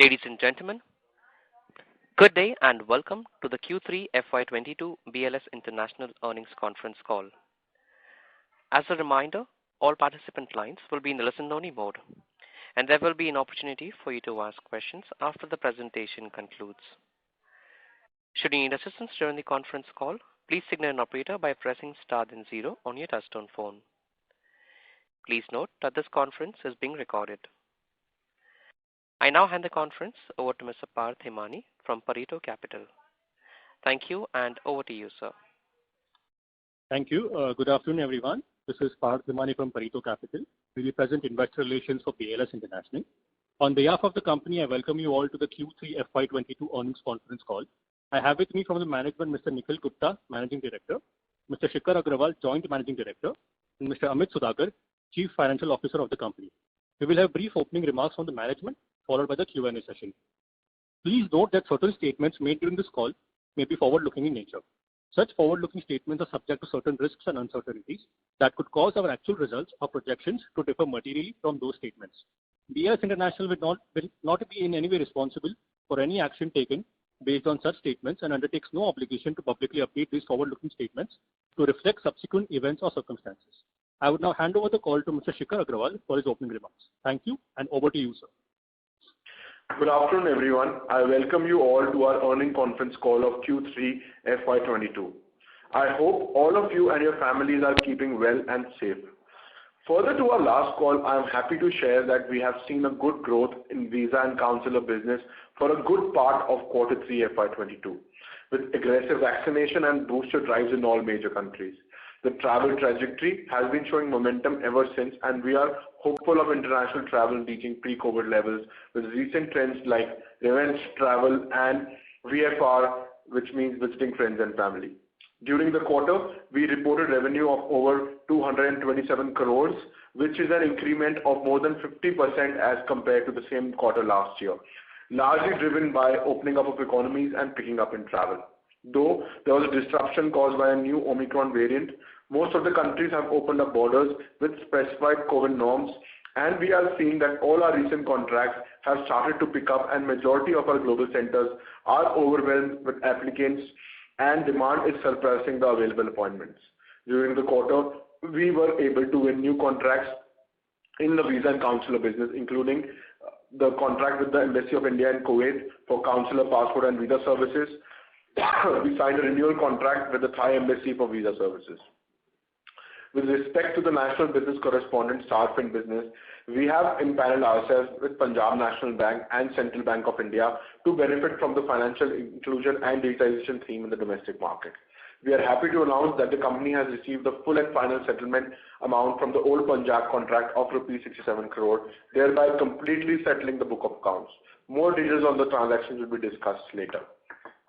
Ladies and gentlemen, good day and welcome to the Q3 FY22 BLS International Earnings Conference Call. As a reminder, all participant lines will be in the listen-only mode, and there will be an opportunity for you to ask questions after the presentation concludes. Should you need assistance during the conference call, please signal an operator by pressing star then zero on your touchtone phone. Please note that this conference is being recorded. I now hand the conference over to Mr. Parth Hemani from Pareto Capital. Thank you, and over to you, sir. Thank you. Good afternoon, everyone. This is Parth Hemani from Pareto Capital. We represent Investor Relations for BLS International. On behalf of the company, I welcome you all to the Q3 FY22 earnings conference call. I have with me from the management Mr. Nikhil Gupta, Managing Director, Mr. Shikhar Agrawal, Joint Managing Director, and Mr. Amit Sudhakar, Chief Financial Officer of the company. We will have brief opening remarks from the management, followed by the Q&A session. Please note that certain statements made during this call may be forward-looking in nature. Such forward-looking statements are subject to certain risks and uncertainties that could cause our actual results or projections to differ materially from those statements. BLS International will not be in any way responsible for any action taken based on such statements and undertakes no obligation to publicly update these forward-looking statements to reflect subsequent events or circumstances. I would now hand over the call to Mr. Shikhar Agrawal for his opening remarks. Thank you, and over to you, sir. Good afternoon, everyone. I welcome you all to our earnings conference call of Q3 FY22. I hope all of you and your families are keeping well and safe. Further to our last call, I am happy to share that we have seen a good growth in visa and consular business for a good part of Q3 FY22, with aggressive vaccination and booster drives in all major countries. The travel trajectory has been showing momentum ever since, and we are hopeful of international travel reaching pre-COVID levels with recent trends like revenge travel and VFR, which means visiting friends and family. During the quarter, we reported revenue of over 227 crores, which is an increment of more than 50% as compared to the same quarter last year, largely driven by opening up of economies and picking up in travel. Though there was a disruption caused by a new Omicron variant, most of the countries have opened up borders with specified COVID norms, and we are seeing that all our recent contracts have started to pick up, and majority of our global centers are overwhelmed with applicants, and demand is surpassing the available appointments. During the quarter, we were able to win new contracts in the visa and consular business, including the contract with the Embassy of India in Kuwait for consular passport and visa services. We signed a renewal contract with the Thai Embassy for visa services. With respect to the National Business Correspondent SARFIN business, we have empaneled ourselves with Punjab National Bank and Central Bank of India to benefit from the financial inclusion and digitization theme in the domestic market. We are happy to announce that the company has received the full and final settlement amount from the old Punjab contract of rupees 67 crore, thereby completely settling the book of accounts. More details on the transactions will be discussed later.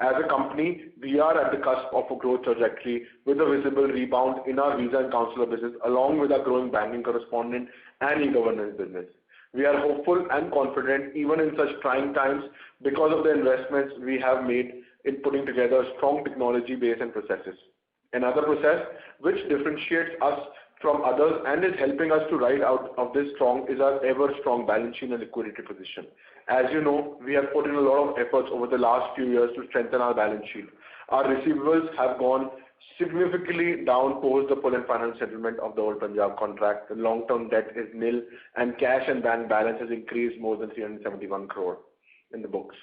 As a company, we are at the cusp of a growth trajectory with a visible rebound in our visa and consular business, along with our growing banking correspondent and e-governance business. We are hopeful and confident even in such trying times because of the investments we have made in putting together a strong technology base and processes. Another process which differentiates us from others and is helping us to ride out of this strong is our ever strong balance sheet and liquidity position. As you know, we have put in a lot of efforts over the last few years to strengthen our balance sheet. Our receivables have gone significantly down post the full and final settlement of the old Punjab contract. The long-term debt is nil, and cash and bank balance has increased more than 371 crore in the books.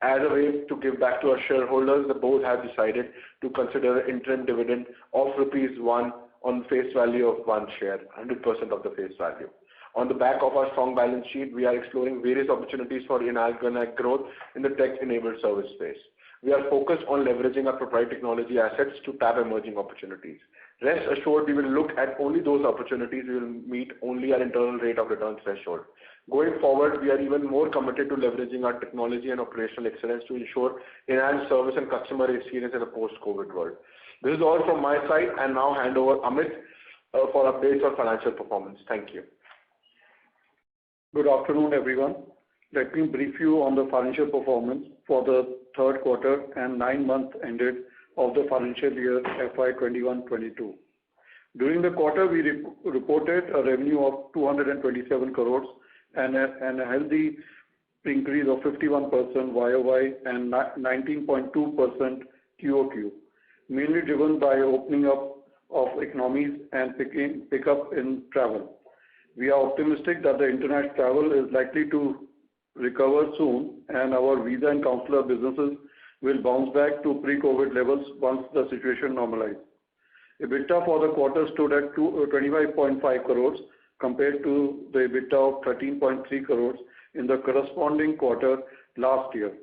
As a way to give back to our shareholders, the board has decided to consider an interim dividend of rupees 1 on face value of 1 share, 100% of the face value. On the back of our strong balance sheet, we are exploring various opportunities for inorganic growth in the tech-enabled service space. We are focused on leveraging our proprietary technology assets to tap emerging opportunities. Rest assured, we will look at only those opportunities we will meet only our internal rate of return threshold. Going forward, we are even more committed to leveraging our technology and operational excellence to ensure enhanced service and customer experience in a post-COVID world. This is all from my side, and now hand over Amit for updates on financial performance. Thank you. Good afternoon, everyone. Let me brief you on the financial performance for the third quarter and 9 months ended of the financial year FY21-22. During the quarter, we reported a revenue of 227 crores and a healthy increase of 51% YOY and 19.2% QOQ, mainly driven by opening up of economies and pickup in travel. We are optimistic that the international travel is likely to recover soon, and our visa and consular businesses will bounce back to pre-COVID levels once the situation normalizes. EBITDA for the quarter stood at 25.5 crores compared to the EBITDA of 13.3 crores in the corresponding quarter last year,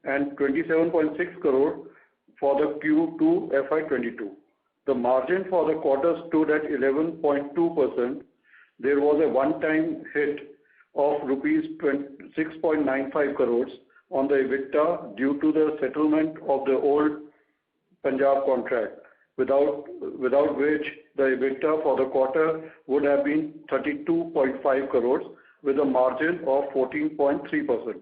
and 27.6 crore for the Q2 FY22. The margin for the quarter stood at 11.2%. There was a one-time hit of rupees 6.95 crores on the EBITDA due to the settlement of the old Punjab contract, without which the EBITDA for the quarter would have been 32.5 crores with a margin of 14.3%.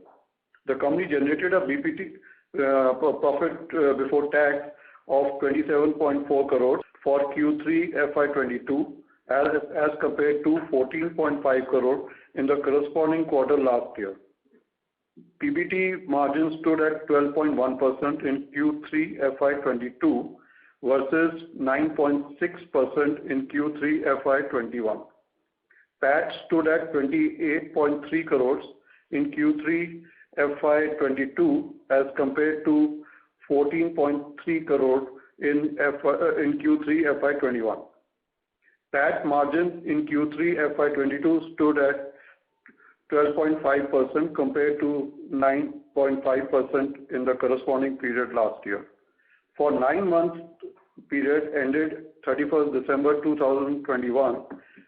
The company generated a BPT profit before tax of 27.4 crores for Q3 FY22 as compared to 14.5 crore in the corresponding quarter last year. PBT margin stood at 12.1% in Q3 FY22 versus 9.6% in Q3 FY21. PAT stood at 28.3 crores in Q3 FY22 as compared to 14.3 crore in Q3 FY21. PAT margin in Q3 FY22 stood at 12.5% compared to 9.5% in the corresponding period last year. For 9 months period ended 31st December 2021,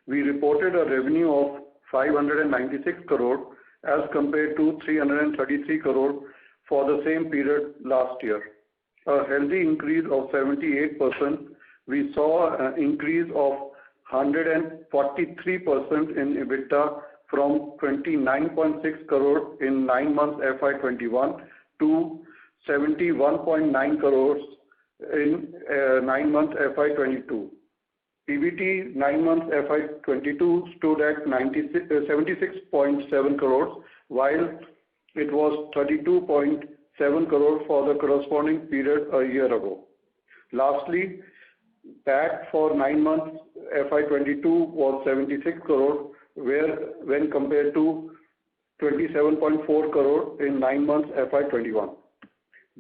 we reported a revenue of 596 crore as compared to 333 crore for the same period last year. A healthy increase of 78%. We saw an increase of 143% in EBITDA from 29.6 crore in 9 months FY21 to 71.9 crores in 9 months FY22. PBT 9 months FY22 stood at 76.7 crores, while it was 32.7 crore for the corresponding period a year ago. Lastly, PAT for 9 months FY22 was 76 crore, when compared to 27.4 crore in 9 months FY21.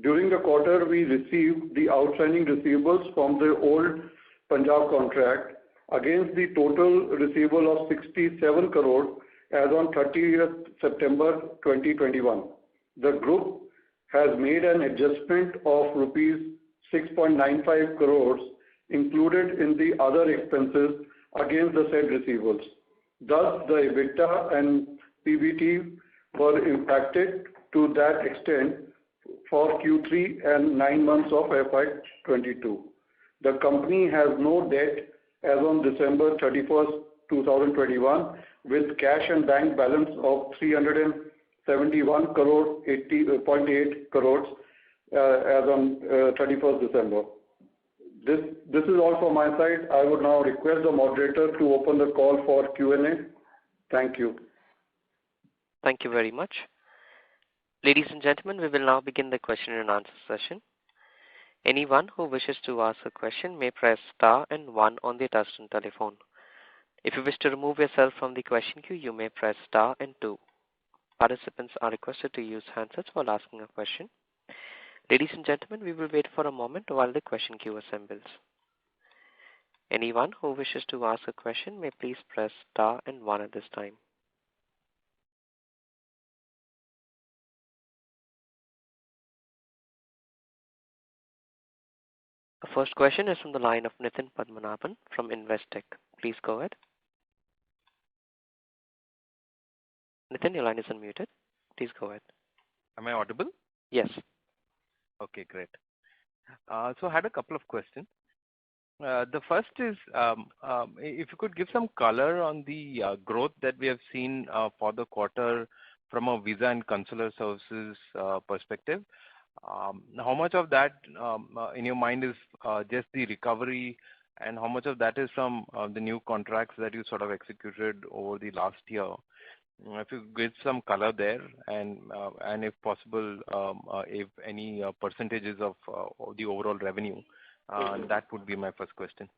During the quarter, we received the outstanding receivables from the old Punjab contract against the total receivable of 67 crore as on 30th September 2021. The group has made an adjustment of rupees 6.95 crores included in the other expenses against the said receivables. Thus, the EBITDA and PBT were impacted to that extent for Q3 and 9 months of FY22. The company has no debt as on December 31st, 2021, with cash and bank balance of 371 crore 80.8 crores as on 31st December. This is all from my side. I would now request the moderator to open the call for Q&A. Thank you. Thank you very much. Ladies and gentlemen, we will now begin the question and answer session. Anyone who wishes to ask a question may press star and 1 on the touchtone telephone. If you wish to remove yourself from the question queue, you may press star and 2. Participants are requested to use handsets while asking a question. Ladies and gentlemen, we will wait for a moment while the question queue assembles. Anyone who wishes to ask a question may please press star and 1 at this time. The first question is from the line of Nitin Padmanabhan from Investec. Please go ahead. Nitin, your line is unmuted. Please go ahead. Am I audible? Yes. Okay, great. So I had a couple of questions. The first is, if you could give some color on the growth that we have seen for the quarter from a visa and consular services perspective. How much of that in your mind is just the recovery, and how much of that is from the new contracts that you sort of executed over the last year? If you give some color there, and if possible, if any percentages of the overall revenue, that would be my first question.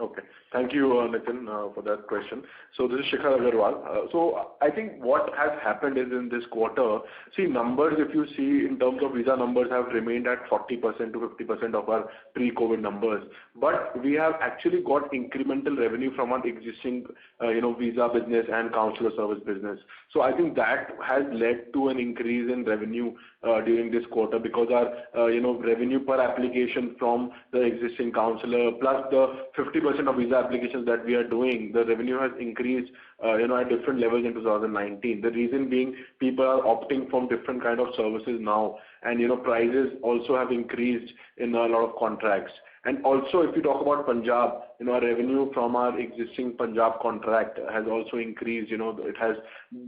Okay. Thank you, Nitin, for that question. So this is Shikhar Agarwal. So I think what has happened is in this quarter, see numbers, if you see in terms of visa numbers have remained at 40% to 50% of our pre-COVID numbers. But we have actually got incremental revenue from our existing, visa business and consular service business. So I think that has led to an increase in revenue during this quarter, because our, revenue per application from the existing consular plus the 50% of visa applications that we are doing, the revenue has increased, at different levels in 2019. The reason being people are opting from different kind of services now, and, prices also have increased in a lot of contracts. And also, if you talk about Punjab, our revenue from our existing Punjab contract has also increased. It has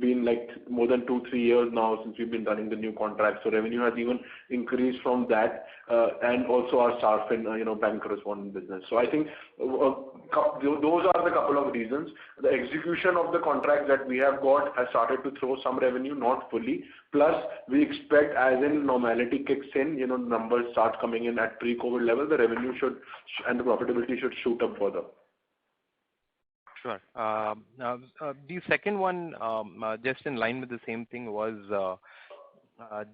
been like more than 2-3 years now since we've been running the new contract. So revenue has even increased from that, and also our Sarfin, bank correspondent business. So I think those are the couple of reasons. The execution of the contract that we have got has started to throw some revenue, not fully. Plus, we expect as in normality kicks in, numbers start coming in at pre-COVID level, the revenue should and the profitability should shoot up further. Sure. The second one, just in line with the same thing, was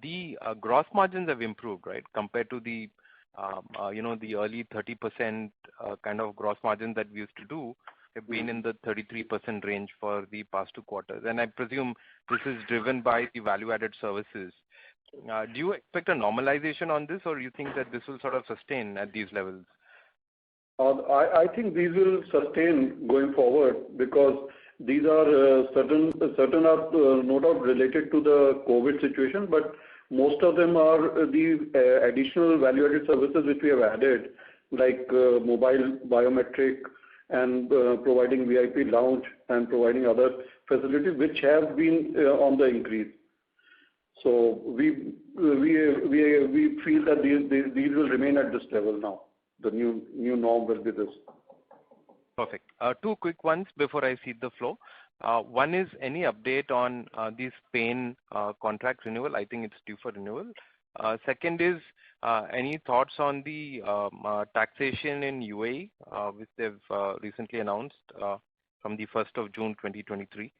the gross margins have improved, right, compared to the the early 30% kind of gross margins that we used to do. Have been in the 33% range for the past 2 quarters, and I presume this is driven by the value-added services. Do you expect a normalization on this, or you think that this will sort of sustain at these levels? I think these will sustain going forward, because these are certain are no doubt related to the COVID situation, but most of them are the additional value-added services which we have added, like mobile biometric and providing VIP lounge and providing other facilities which have been on the increase. So we feel that these will remain at this level now. The new norm will be this. Perfect. 2 quick ones before I cede the floor. One is any update on the Spain contract renewal? I think it's due for renewal. Second is any thoughts on the taxation in UAE, which they've recently announced from the 1st of June 2023.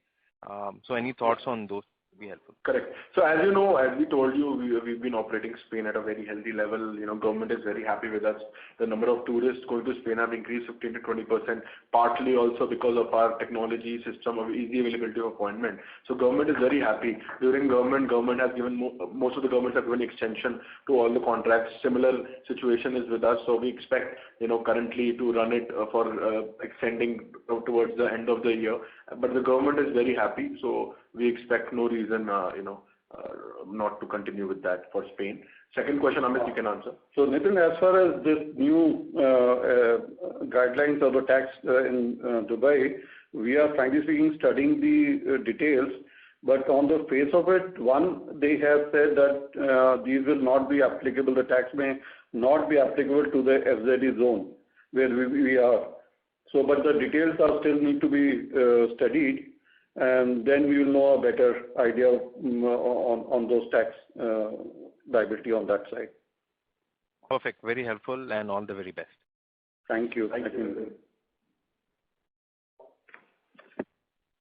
So any thoughts on those would be helpful. Correct. So as you know, as we told you, we've been operating Spain at a very healthy level. Government is very happy with us. The number of tourists going to Spain have increased 15 to 20%, partly also because of our technology system of easy availability of appointment. So government is very happy. During government has given, most of the governments have given extension to all the contracts. Similar situation is with us. So we expect, currently to run it for extending towards the end of the year. But the government is very happy. So we expect no reason, not to continue with that for Spain. Second question, Amit, you can answer. So Nitin, as far as this new guidelines of the tax in Dubai, we are frankly speaking studying the details. But on the face of it, one, they have said that these will not be applicable. The tax may not be applicable to the FZD zone where we are. So, but the details are still need to be studied, and then we will know a better idea on those tax liability on that side. Perfect. Very helpful, and all the very best. Thank you. Thank you.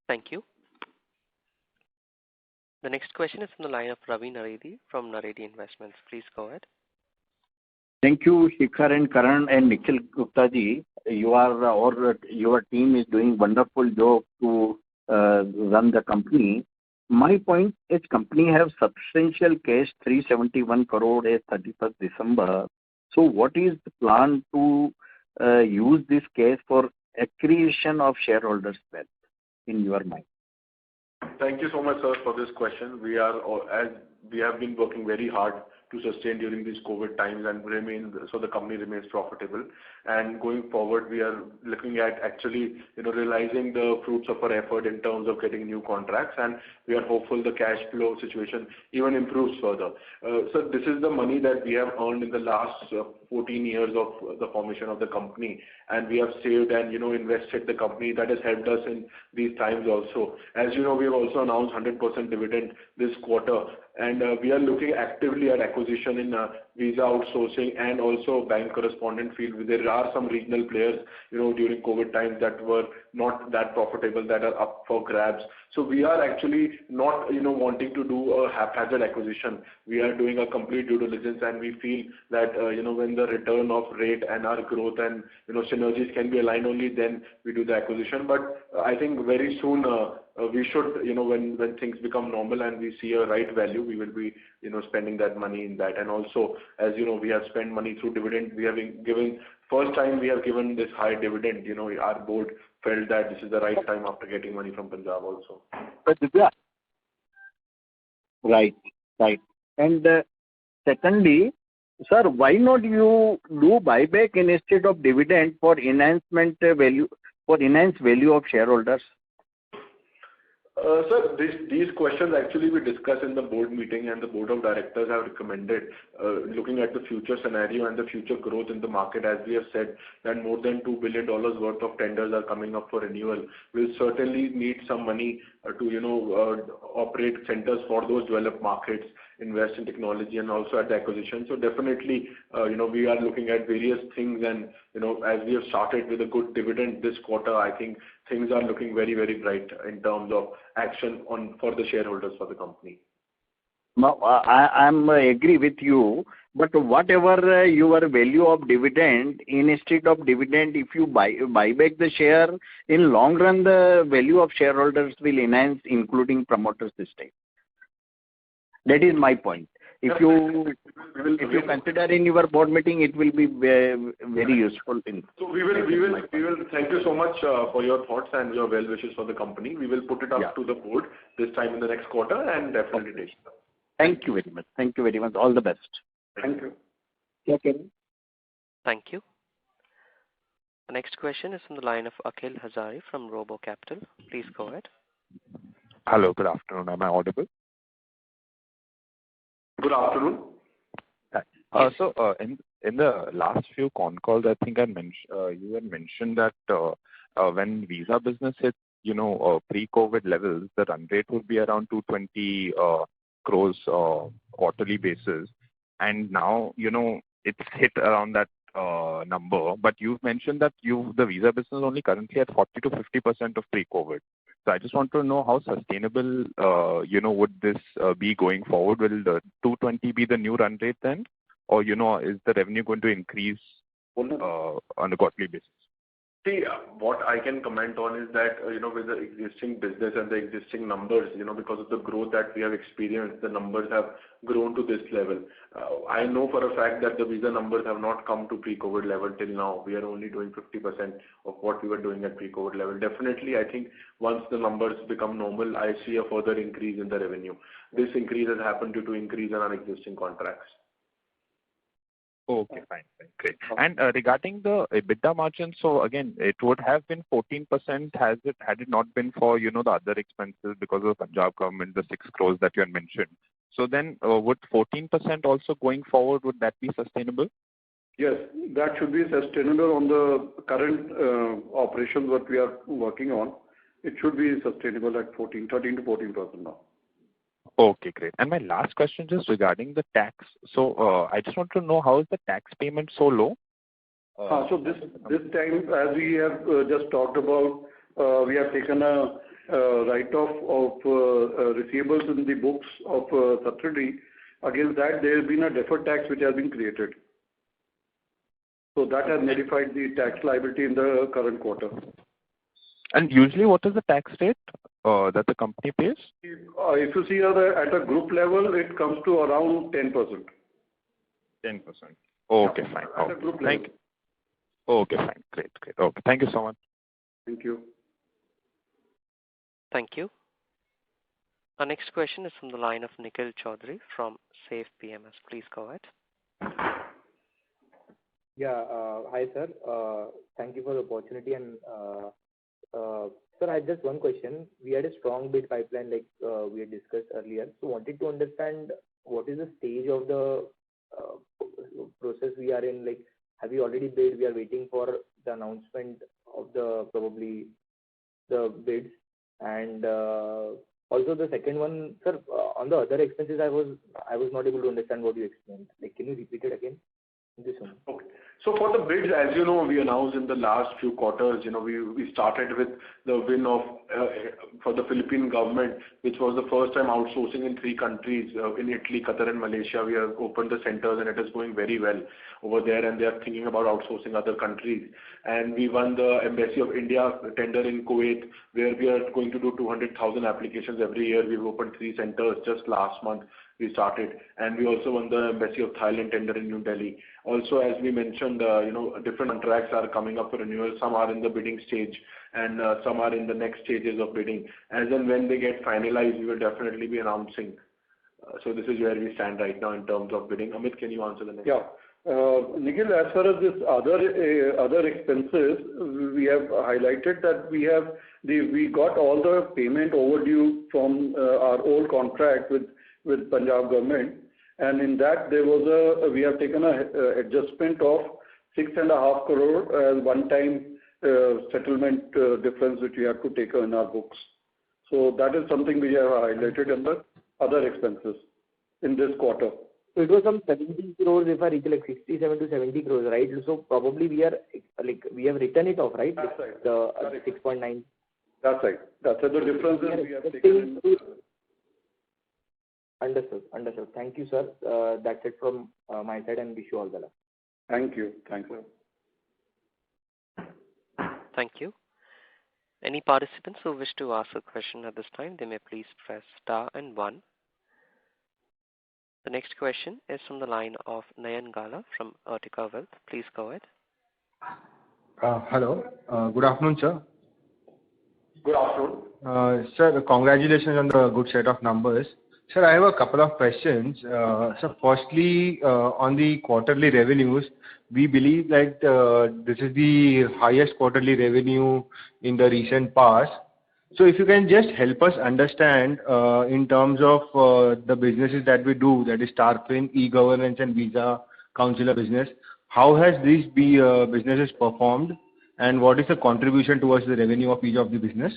Thank you. The next question is from the line of Ravi Naredi from Naredi Investments. Please go ahead. Thank you, Shikhar and Karan and Nikhil Gupta ji. Your team is doing wonderful job to run the company. My point is, company have substantial cash, 371 crore as 31st December. So what is the plan to use this cash for accretion of shareholders' wealth in your mind? Thank you so much, sir, for this question. As we have been working very hard to sustain during these COVID times and so the company remains profitable. And going forward, we are looking at actually, realizing the fruits of our effort in terms of getting new contracts, and we are hopeful the cash flow situation even improves further. So this is the money that we have earned in the last 14 years of the formation of the company, and we have saved and invested the company. That has helped us in these times also. As you know, we have also announced 100% dividend this quarter, and we are looking actively at acquisition in visa outsourcing and also bank correspondent field. There are some regional players, during COVID times that were not that profitable, that are up for grabs. So we are actually not, wanting to do a haphazard acquisition. We are doing a complete due diligence, and we feel that, when the return of rate and our growth and, synergies can be aligned, only then we do the acquisition. But I think very soon, we should, when things become normal and we see a right value, we will be, spending that money in that. And also, as you know, we have spent money through dividend. We have given, first time we have given this high dividend, our board felt that this is the right time after getting money from Punjab also. Right. And secondly, sir, why not you do buyback instead of dividend for enhanced value of shareholders? Sir, these questions actually we discussed in the board meeting, and the board of directors have recommended, looking at the future scenario and the future growth in the market, as we have said, that more than $2 billion worth of tenders are coming up for renewal. We'll certainly need some money to, operate centers for those developed markets, invest in technology, and also at the acquisition. So definitely, we are looking at various things, and, as we have started with a good dividend this quarter, I think things are looking very, very bright in terms of action for the shareholders for the company. No, I agree with you, but whatever your value of dividend, instead of dividend, if you buy back the share, in long run, the value of shareholders will enhance, including promoters this time. That is my point. If you consider in your board meeting, it will be very useful. So we will. Thank you so much for your thoughts and your well wishes for the company. We will put it up to the board this time in the next quarter, and definitely take it. Thank you very much. Thank you very much. All the best. Thank you. Okay. Thank you. The next question is from the line of Akhil Hazari from Robo Capital. Please go ahead. Hello, good afternoon. Am I audible? Good afternoon. Hi. So in the last few con calls, I think you had mentioned that when visa business hit, pre-COVID levels, the run rate would be around 220 crores quarterly basis, and now it's hit around that number. But you've mentioned that the visa business is only currently at 40 to 50% of pre-COVID. So I just want to know how sustainable would this be going forward? Will the 220 be the new run rate then, or is the revenue going to increase on a quarterly basis? See, what I can comment on is that, with the existing business and the existing numbers, because of the growth that we have experienced, the numbers have grown to this level. I know for a fact that the visa numbers have not come to pre-COVID level till now. We are only doing 50% of what we were doing at pre-COVID level. Definitely, I think once the numbers become normal, I see a further increase in the revenue. This increase has happened due to increase in our existing contracts. Okay, fine, great. And regarding the EBITDA margin, so again, it would have been 14%, had it not been for, the other expenses because of Punjab government, the 6 crores that you had mentioned. So then would 14% also going forward, would that be sustainable? Yes, that should be sustainable on the current operations what we are working on. It should be sustainable at 13 to 14% now. Okay, great. And my last question just regarding the tax. So I just want to know, how is the tax payment so low? So this time, as we have just talked about, we have taken a write-off of receivables in the books of subsidiary. Against that, there has been a deferred tax which has been created. So that has modified the tax liability in the current quarter. And usually, what is the tax rate that the company pays? If you see at a group level, it comes to around 10%. 10%. Okay, fine. At a group level. Okay, fine. Great. Okay, thank you so much. Thank you. Thank you. Our next question is from the line of Nikhil Chaudhary from Safe PMS. Please go ahead. Yeah. Hi, sir. Thank you for the opportunity. And sir, I had just one question. We had a strong bid pipeline like we had discussed earlier. So wanted to understand what is the stage of the process we are in. Like, have we already bid? We are waiting for the announcement of probably the bids. And also the second one, sir, on the other expenses, I was not able to understand what you explained. Like, can you repeat it again? Thank you so much. Okay. So for the bids, as you know, we announced in the last few quarters, we started with the win of for the Philippine government, which was the first time outsourcing in 3 countries, in Italy, Qatar, and Malaysia. We have opened the centers, and it is going very well over there, and they are thinking about outsourcing other countries. And we won the Embassy of India tender in Kuwait, where we are going to do 200,000 applications every year. We've opened 3 centers just last month. We started, and we also won the Embassy of Thailand tender in New Delhi. Also, as we mentioned, different contracts are coming up for renewal. Some are in the bidding stage, and some are in the next stages of bidding. As and when they get finalized, we will definitely be announcing. So this is where we stand right now in terms of bidding. Amit, can you answer the next? Yeah. Nikhil, as far as this other expenses, we have highlighted that we got all the payment overdue from our old contract with Punjab government, and in that we have taken a adjustment of 6.5 crore as one-time settlement difference which we have to take in our books. So that is something we have highlighted in the other expenses in this quarter. So it was some 70 crores, if I recollect, 67 to 70 crores, right? So probably we have written it off, right? That's right. The 6.9. That's right. That's the difference is we have taken in. Understood. Thank you, sir. That's it from my side, and wish you all the luck. Thank you. Thank you. Thank you. Any participants who wish to ask a question at this time, they may please press star and 1. The next question is from the line of Nayan Gala from Ertica Wealth. Please go ahead. Hello. Good afternoon, sir. Good afternoon. Sir, congratulations on the good set of numbers. Sir, I have a couple of questions. So firstly, on the quarterly revenues, we believe that this is the highest quarterly revenue in the recent past. So if you can just help us understand in terms of the businesses that we do, that is Starfin, e-governance and visa counselor business, how has these businesses performed, and what is the contribution towards the revenue of each of the business?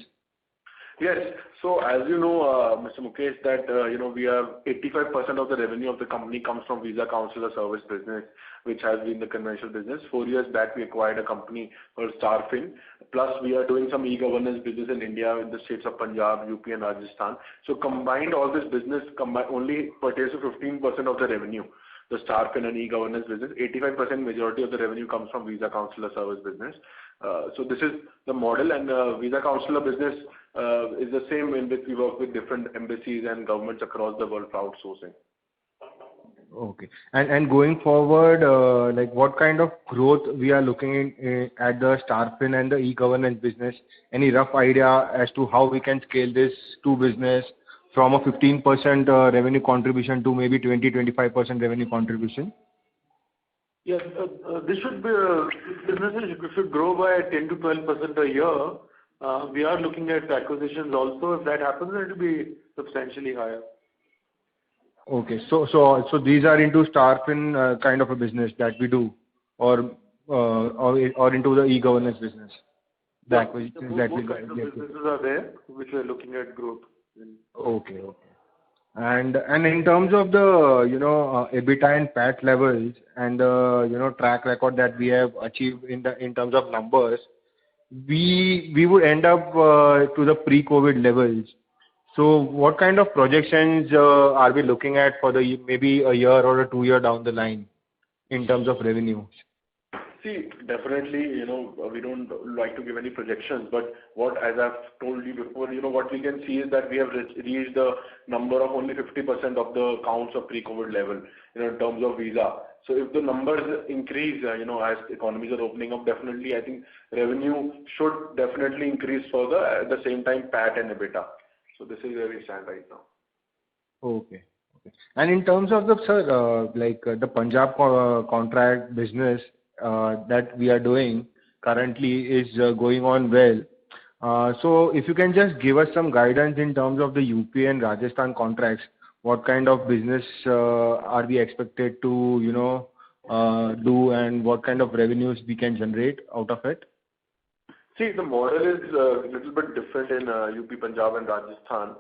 Yes. So as you know, Mr. Mukesh, that we have 85% of the revenue of the company comes from visa counselor service business, which has been the conventional business. 4 years back, we acquired a company called Starfin. Plus, we are doing some e-governance business in India in the states of Punjab, UP, and Rajasthan. So combined, all this business only pertains to 15% of the revenue. The Starfin and e-governance business, 85% majority of the revenue comes from visa counselor service business. So this is the model, and visa counselor business is the same in which we work with different embassies and governments across the world for outsourcing. Okay. And going forward, like what kind of growth we are looking at the Starfin and the e-governance business? Any rough idea as to how we can scale this to business from a 15% revenue contribution to maybe 20-25% revenue contribution? Yes, this businesses should grow by 10 to 12% a year. We are looking at acquisitions also. If that happens, it will be substantially higher. Okay, so these are into Starfin kind of a business that we do, or into the e-governance business. The acquisitions that we get. Businesses are there which we are looking at growth in. Okay. And in terms of the EBITDA and PAT levels and the track record that we have achieved in terms of numbers, we would end up to the pre-COVID levels. So what kind of projections are we looking at for maybe a year or 2 year down the line in terms of revenue? See, definitely, we don't like to give any projections, but as I've told you before, what we can see is that we have reached the number of only 50% of the counts of pre-COVID level, in terms of visa. So if the numbers increase, as economies are opening up, definitely, I think revenue should definitely increase further. At the same time, PAT and EBITDA. So this is where we stand right now. Okay. Okay. And in terms of the, sir, the Punjab contract business that we are doing currently is going on well. So if you can just give us some guidance in terms of the UP and Rajasthan contracts, what kind of business are we expected to, do, and what kind of revenues we can generate out of it? See, the model is a little bit different in UP, Punjab and Rajasthan.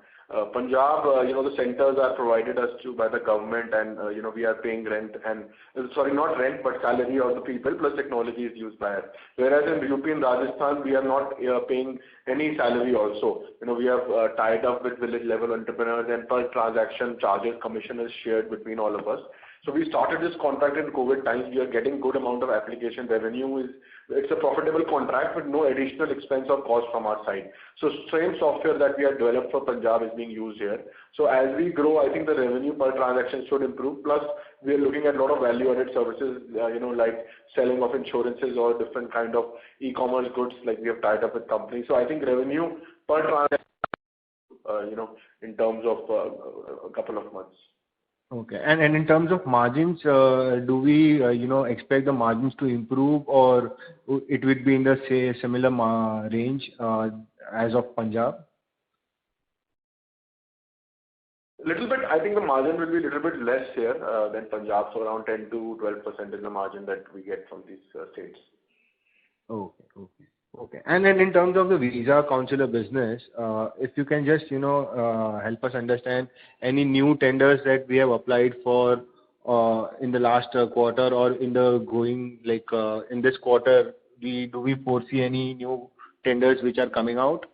Punjab, the centers are provided us to by the government, and we are paying rent and not rent but salary of the people plus technology is used by us. Whereas in UP and Rajasthan we are not paying any salary also. We have tied up with village level entrepreneurs, and per transaction charges commission is shared between all of us. So we started this contract in COVID times. We are getting good amount of application revenue. It's a profitable contract with no additional expense or cost from our side. So same software that we have developed for Punjab is being used here. So as we grow, I think the revenue per transaction should improve. Plus, we are looking at a lot of value-added services, like selling of insurances or different kind of e-commerce goods, like we have tied up with companies. So I think revenue per transaction, in terms of a couple of months. Okay. And in terms of margins, do we, expect the margins to improve, or it would be in the similar range as of Punjab? Little bit, I think the margin will be a little bit less here than Punjab, so around 10 to 12% is the margin that we get from these states. Okay. And then in terms of the visa consular business, if you can just, help us understand any new tenders that we have applied for in the last quarter or in the in this quarter, do we foresee any new tenders which are coming out?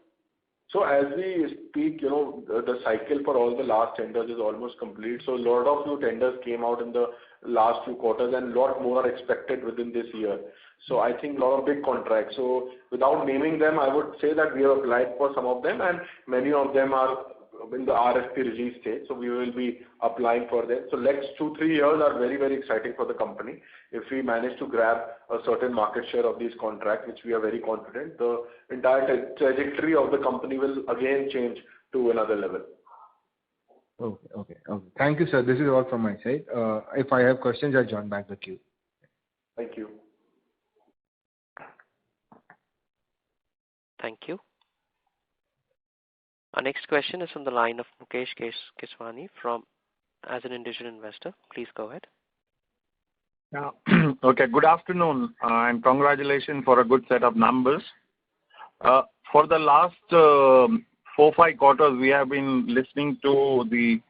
So as we speak, the cycle for all the last tenders is almost complete. So a lot of new tenders came out in the last few quarters, and a lot more are expected within this year. So I think a lot of big contracts. So without naming them, I would say that we have applied for some of them, and many of them are in the RFP release stage. So we will be applying for them. So next 2-3 years are very, very exciting for the company. If we manage to grab a certain market share of these contracts, which we are very confident, the entire trajectory of the company will again change to another level. Okay. Thank you, sir. This is all from my side. If I have questions, I'll join back the queue. Thank you. Thank you. Our next question is from the line of Mukesh Keswani as an individual investor. Please go ahead. Yeah. Okay. Good afternoon, and congratulations for a good set of numbers. For the last 4-5 quarters, we have been listening to the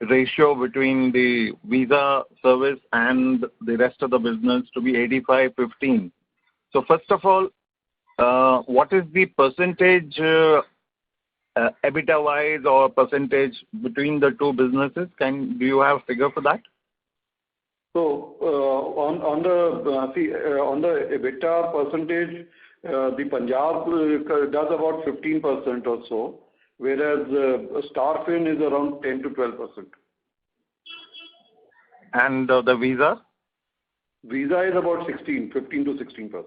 ratio between the visa service and the rest of the business to be 85-15. So first of all, what is the percentage EBITDA-wise or percentage between the two businesses? Do you have a figure for that? So on the EBITDA percentage, the Punjab does about 15% or so, whereas Starfin is around 10 to 12%. And the visa? Visa is about 15 to 16%.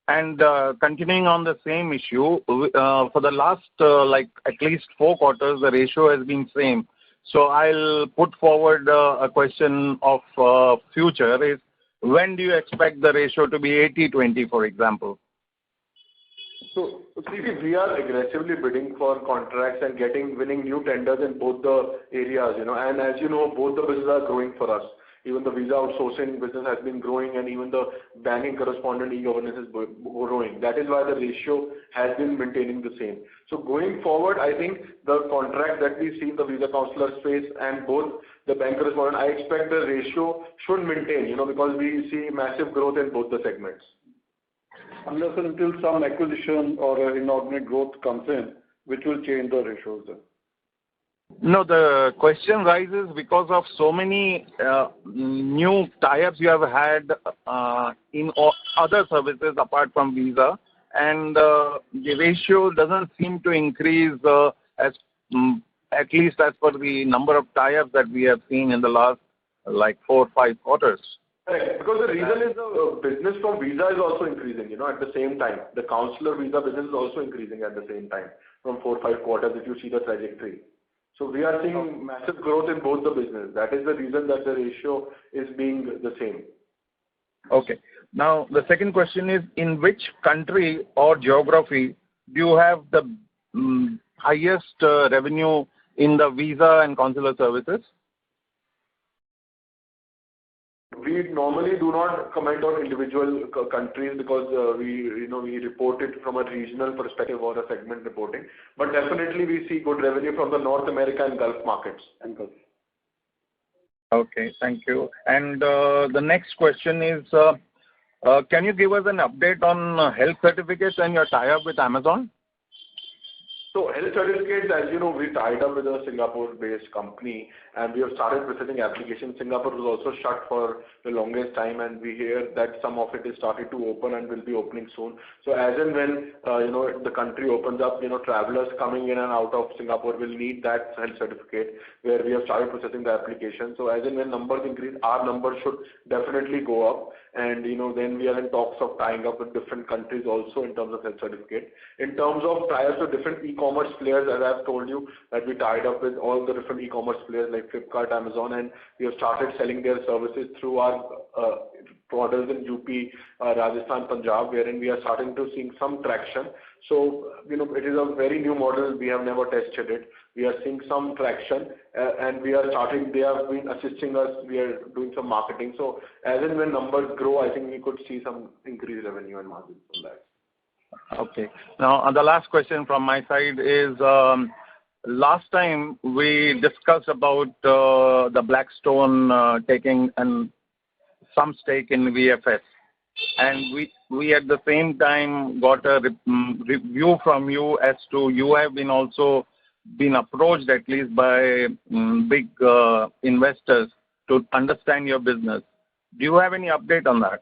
And continuing on the same issue, for the last at least 4 quarters, the ratio has been same. So I'll put forward a question of future is, when do you expect the ratio to be 80-20, for example? So see, we are aggressively bidding for contracts and winning new tenders in both the areas, and as you know, both the businesses are growing for us. Even the visa outsourcing business has been growing, and even the banking correspondent e-governance is growing. That is why the ratio has been maintaining the same. So going forward, I think the contract that we see in the visa counselor space and both the bank correspondent, I expect the ratio should maintain, because we see massive growth in both the segments. Unless and until some acquisition or inorganic growth comes in, which will change the ratios then. No, the question rises because of so many new tie-ups you have had in other services apart from visa, and the ratio doesn't seem to increase at least as per the number of tie-ups that we have seen in the last 4 or 5 quarters. Right. Because the reason is the business from visa is also increasing, at the same time. The counselor visa business is also increasing at the same time. from 4-5 quarters if you see the trajectory. So we are seeing massive growth in both the business. That is the reason that the ratio is being the same. Okay. Now, the second question is, in which country or geography do you have the highest revenue in the visa and consular services? We normally do not comment on individual countries because we report it from a regional perspective or a segment reporting. But definitely we see good revenue from the North America and Gulf markets. Okay, thank you. And the next question is, can you give us an update on health certificates and your tie-up with Amazon? So health certificates, as you know, we tied up with a Singapore-based company and we have started processing applications. Singapore was also shut for the longest time and we hear that some of it is started to open and will be opening soon. So as and when, the country opens up, travelers coming in and out of Singapore will need that health certificate where we have started processing the application. So as and when numbers increase, our numbers should definitely go up. And, then we are in talks of tying up with different countries also in terms of health certificate. In terms of ties to different e-commerce players, as I've told you, that we tied up with all the different e-commerce players like Flipkart, Amazon, and we have started selling their services through our products in UP, Rajasthan, Punjab, wherein we are starting to see some traction. So, it is a very new model. We have never tested it. We are seeing some traction and we are starting, they have been assisting us. We are doing some marketing. So as and when numbers grow, I think we could see some increased revenue and margins from that. Okay. Now, the last question from my side is, last time we discussed about the Blackstone taking some stake in VFS. And we at the same time got a review from you as to you have been also been approached at least by big investors to understand your business. Do you have any update on that?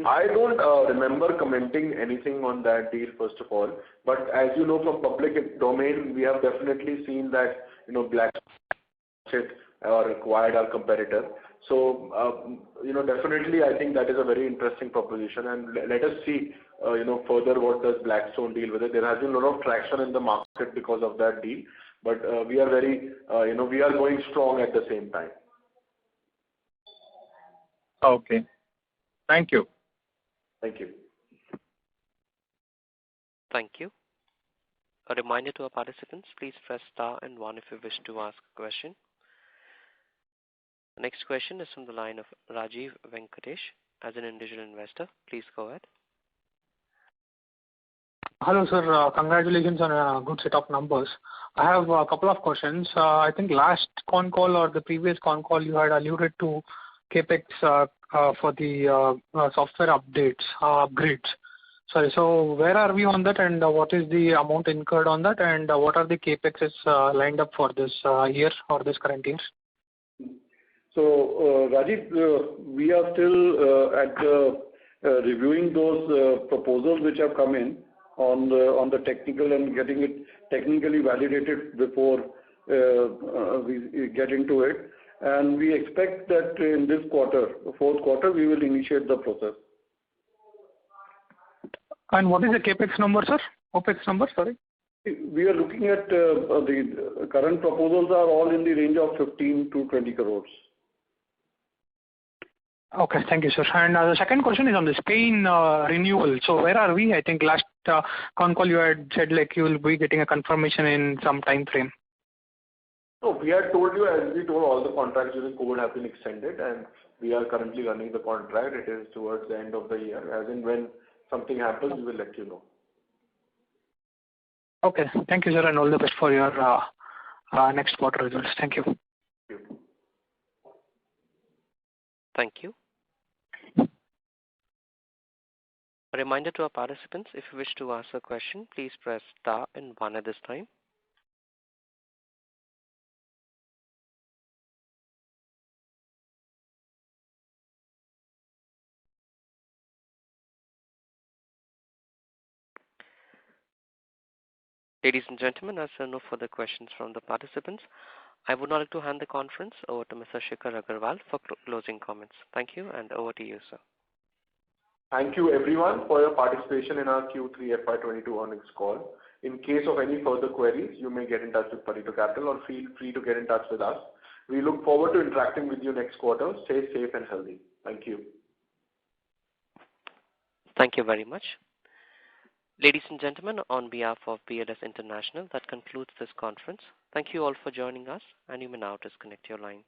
I don't remember commenting anything on that deal, first of all. But as you know from public domain, we have definitely seen that, Blackstone or acquired our competitor. So, definitely I think that is a very interesting proposition and let us see, further what does Blackstone deal with it. There has been a lot of traction in the market because of that deal, but we are very, we are going strong at the same time. Okay. Thank you. Thank you. Thank you. A reminder to our participants, please press star and 1 if you wish to ask a question. The next question is from the line of Rajiv Venkatesh as an individual investor. Please go ahead. Hello, sir. Congratulations on a good set of numbers. I have a couple of questions. I think last con call or the previous con call you had alluded to capex for the software upgrades. Sorry. So where are we on that, and what is the amount incurred on that, and what are the capexes lined up for this year or this current year? So, Rajiv, we are still reviewing those proposals which have come in on the technical and getting it technically validated before we get into it. And we expect that in this quarter, the fourth quarter, we will initiate the process. And what is the capex number, sir? OPEX number, sorry. We are looking at the current proposals are all in the range of 15 to 20 crores. Okay, thank you, sir. And the second question is on the Spain renewal. So where are we? I think last con call you had said like you will be getting a confirmation in some time frame. So we had told you, as we told, all the contracts during COVID have been extended and we are currently running the contract. It is towards the end of the year. As in when something happens, we will let you know. Okay, thank you, sir, and all the best for your next quarter results. Thank you. Thank you. Thank you. A reminder to our participants, if you wish to ask a question, please press star and 1 at this time. Ladies and gentlemen, as there are no further questions from the participants, I would now like to hand the conference over to Mr. Shikhar Agarwal for closing comments. Thank you, and over to you, sir. Thank you everyone for your participation in our Q3 FY22 earnings call. In case of any further queries, you may get in touch with Pareto Capital or feel free to get in touch with us. We look forward to interacting with you next quarter. Stay safe and healthy. Thank you. Thank you very much. Ladies and gentlemen, on behalf of BLS International, that concludes this conference. Thank you all for joining us, and you may now disconnect your lines.